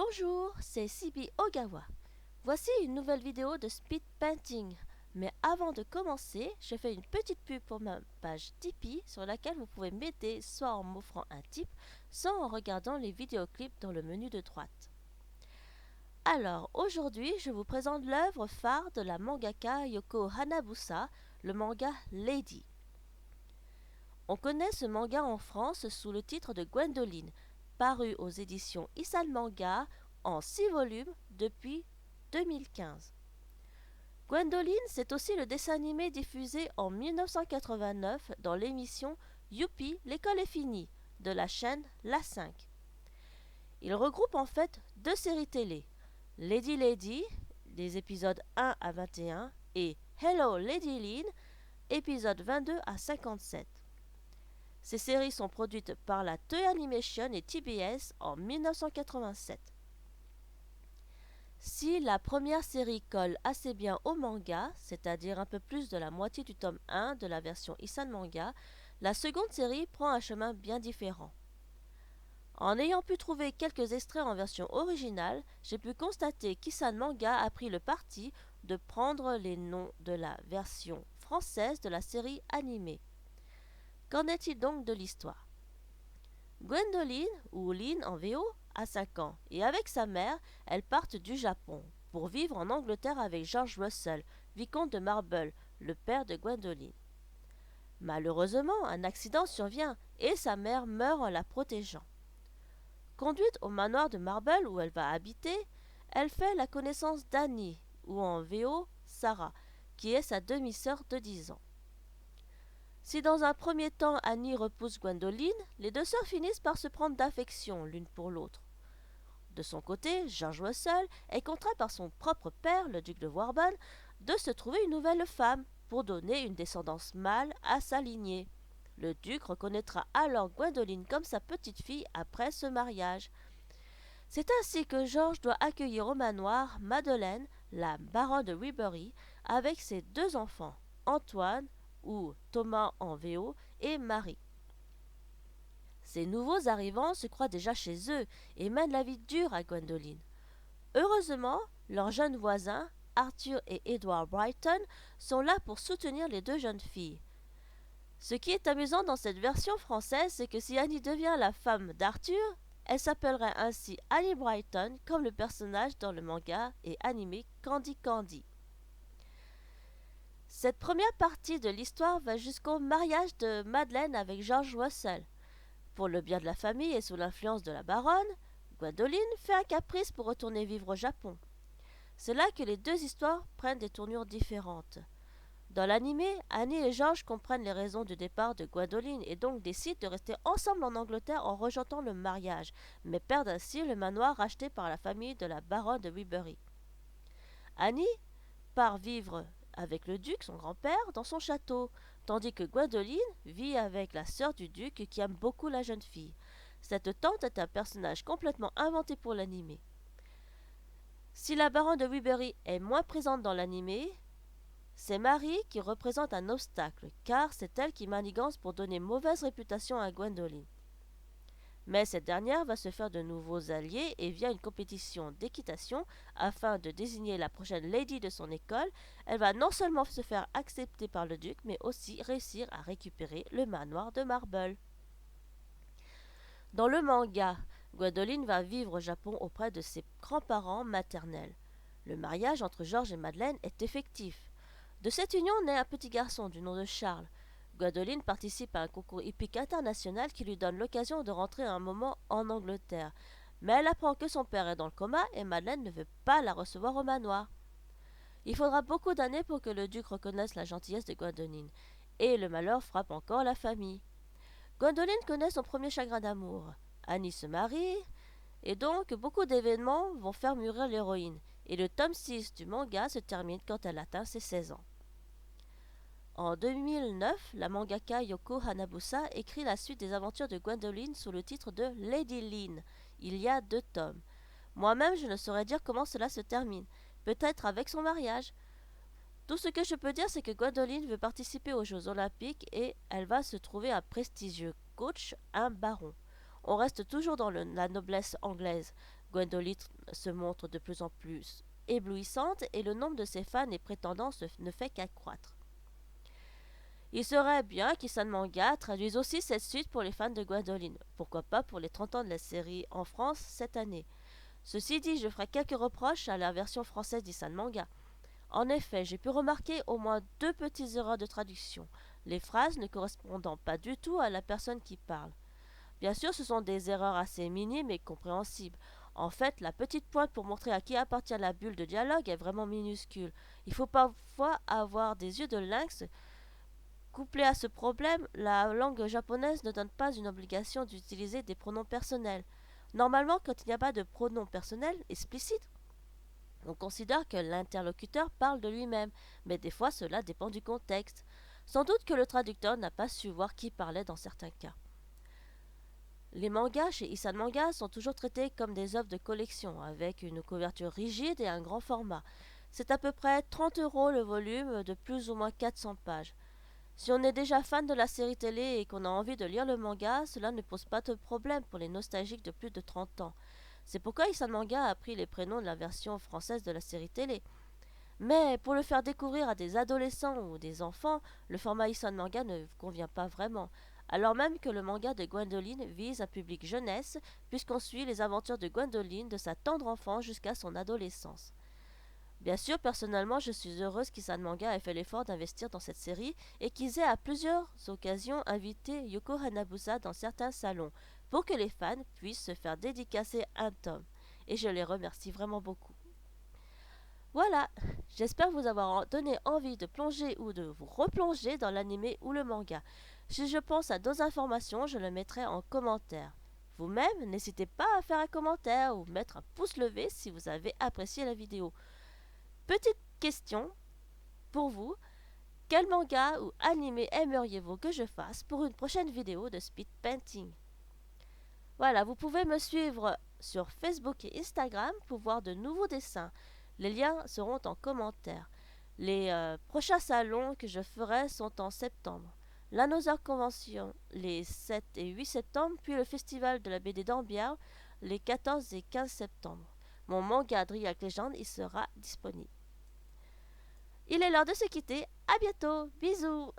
Bonjour, c'est Sibi Ogawa. Voici une nouvelle vidéo de speed painting. Mais avant de commencer, je fais une petite pub pour ma page Tipeee sur laquelle vous pouvez m'aider soit en m'offrant un tip, soit en regardant les vidéoclips dans le menu de droite. Alors, aujourd'hui, je vous présente l'œuvre phare de la mangaka Yoko Hanabusa, le manga Lady. On connaît ce manga en France sous le titre de Gwendoline, paru aux éditions Isan Manga en 6 volumes depuis 2015. Gwendoline, c'est aussi le dessin animé diffusé en 1989 dans l'émission Youpi, l'école est finie de la chaîne La 5. Il regroupe en fait deux séries télé, Lady Lady, les épisodes 1 à 21, et Hello Lady Lynn, épisodes 22 à 57. Ces séries sont produites par la Toei Animation et TBS en 1987. Si la première série colle assez bien au manga, c'est-à-dire un peu plus de la moitié du tome 1 de la version Isan Manga, la seconde série prend un chemin bien différent. En ayant pu trouver quelques extraits en version originale, j'ai pu constater qu'Isan Manga a pris le parti de prendre les noms de la version française de la série animée. Qu'en est-il donc de l'histoire? Gwendoline, ou Lynn en VO, a 5 ans et avec sa mère, elles partent du Japon pour vivre en Angleterre avec George Russell, vicomte de Marble, le père de Gwendoline. Malheureusement, un accident survient et sa mère meurt en la protégeant. Conduite au manoir de Marble où elle va habiter, elle fait la connaissance d'Annie, ou en VO, Sarah, qui est sa demi-sœur de 10 ans. Si dans un premier temps Annie repousse Gwendoline, les deux sœurs finissent par se prendre d'affection l'une pour l'autre. De son côté, George Russell est contraint par son propre père, le duc de Warbonne, de se trouver une nouvelle femme pour donner une descendance mâle à sa lignée. Le duc reconnaîtra alors Gwendoline comme sa petite-fille après ce mariage. C'est ainsi que George doit accueillir au manoir Madeleine, la baronne de Ribery, avec ses deux enfants, Antoine, ou Thomas en VO, et Marie. Ces nouveaux arrivants se croient déjà chez eux et mènent la vie dure à Gwendoline. Heureusement, leurs jeunes voisins, Arthur et Edward Brighton, sont là pour soutenir les deux jeunes filles. Ce qui est amusant dans cette version française, c'est que si Annie devient la femme d'Arthur, elle s'appellerait ainsi Annie Brighton, comme le personnage dans le manga et animé Candy Candy. Cette première partie de l'histoire va jusqu'au mariage de Madeleine avec George Russell. Pour le bien de la famille et sous l'influence de la baronne, Gwendoline fait un caprice pour retourner vivre au Japon. C'est là que les deux histoires prennent des tournures différentes. Dans l'animé, Annie et George comprennent les raisons du départ de Gwendoline et donc décident de rester ensemble en Angleterre en rejetant le mariage, mais perdent ainsi le manoir racheté par la famille de la baronne de Ribery. Annie part vivre avec le duc, son grand-père, dans son château, tandis que Gwendoline vit avec la sœur du duc qui aime beaucoup la jeune fille. Cette tante est un personnage complètement inventé pour l'animé. Si la baronne de Ribery est moins présente dans l'animé, c'est Marie qui représente un obstacle, car c'est elle qui manigance pour donner mauvaise réputation à Gwendoline. Mais cette dernière va se faire de nouveaux alliés et via une compétition d'équitation, afin de désigner la prochaine lady de son école, elle va non seulement se faire accepter par le duc, mais aussi réussir à récupérer le manoir de Marble. Dans le manga, Gwendoline va vivre au Japon auprès de ses grands-parents maternels. Le mariage entre George et Madeleine est effectif. De cette union naît un petit garçon du nom de Charles. Gwendoline participe à un concours hippique international qui lui donne l'occasion de rentrer un moment en Angleterre. Mais elle apprend que son père est dans le coma et Madeleine ne veut pas la recevoir au manoir. Il faudra beaucoup d'années pour que le duc reconnaisse la gentillesse de Gwendoline, et le malheur frappe encore la famille. Gwendoline connaît son premier chagrin d'amour. Annie se marie, et donc beaucoup d'événements vont faire mûrir l'héroïne, et le tome 6 du manga se termine quand elle atteint ses 16 ans. En 2009, la mangaka Yoko Hanabusa écrit la suite des aventures de Gwendoline sous le titre de Lady Lynn. Il y a 2 tomes. Moi-même, je ne saurais dire comment cela se termine. Peut-être avec son mariage. Tout ce que je peux dire, c'est que Gwendoline veut participer aux Jeux Olympiques et elle va se trouver un prestigieux coach, un baron. On reste toujours dans la noblesse anglaise. Gwendoline se montre de plus en plus éblouissante et le nombre de ses fans et prétendants ne fait qu'accroître. Il serait bien qu'Isan Manga traduise aussi cette suite pour les fans de Gwendoline, pourquoi pas pour les 30 ans de la série en France cette année. Ceci dit, je ferai quelques reproches à la version française d'Isan Manga. En effet, j'ai pu remarquer au moins deux petites erreurs de traduction, les phrases ne correspondant pas du tout à la personne qui parle. Bien sûr, ce sont des erreurs assez minimes et compréhensibles. En fait, la petite pointe pour montrer à qui appartient la bulle de dialogue est vraiment minuscule. Il faut parfois avoir des yeux de lynx. Couplé à ce problème, la langue japonaise ne donne pas une obligation d'utiliser des pronoms personnels. Normalement, quand il n'y a pas de pronom personnel explicite, on considère que l'interlocuteur parle de lui-même, mais des fois cela dépend du contexte. Sans doute que le traducteur n'a pas su voir qui parlait dans certains cas. Les mangas chez Isan Manga sont toujours traités comme des œuvres de collection, avec une couverture rigide et un grand format. C'est à peu près 30 € le volume de plus ou moins 400 pages. Si on est déjà fan de la série télé et qu'on a envie de lire le manga, cela ne pose pas de problème pour les nostalgiques de plus de 30 ans. C'est pourquoi Isan Manga a pris les prénoms de la version française de la série télé. Mais pour le faire découvrir à des adolescents ou des enfants, le format Isan Manga ne convient pas vraiment. Alors même que le manga de Gwendoline vise un public jeunesse, puisqu'on suit les aventures de Gwendoline de sa tendre enfance jusqu'à son adolescence. Bien sûr, personnellement, je suis heureuse qu'Isan Manga ait fait l'effort d'investir dans cette série et qu'ils aient à plusieurs occasions invité Yoko Hanabusa dans certains salons pour que les fans puissent se faire dédicacer un tome. Et je les remercie vraiment beaucoup. Voilà, j'espère vous avoir donné envie de plonger ou de vous replonger dans l'anime ou le manga. Si je pense à d'autres informations, je le mettrai en commentaire. Vous-même, n'hésitez pas à faire un commentaire ou mettre un pouce levé si vous avez apprécié la vidéo. Petite question pour vous, quel manga ou anime aimeriez-vous que je fasse pour une prochaine vidéo de speed painting? Voilà, vous pouvez me suivre sur Facebook et Instagram pour voir de nouveaux dessins. Les liens seront en commentaire. Les prochains salons que je ferai sont en septembre. L'Another Convention les 7 et 8 septembre, puis le Festival de la BD d'Ambière les 14 et 15 septembre. Mon manga Dryac Legend y sera disponible. Il est l'heure de se quitter. À bientôt. Bisous.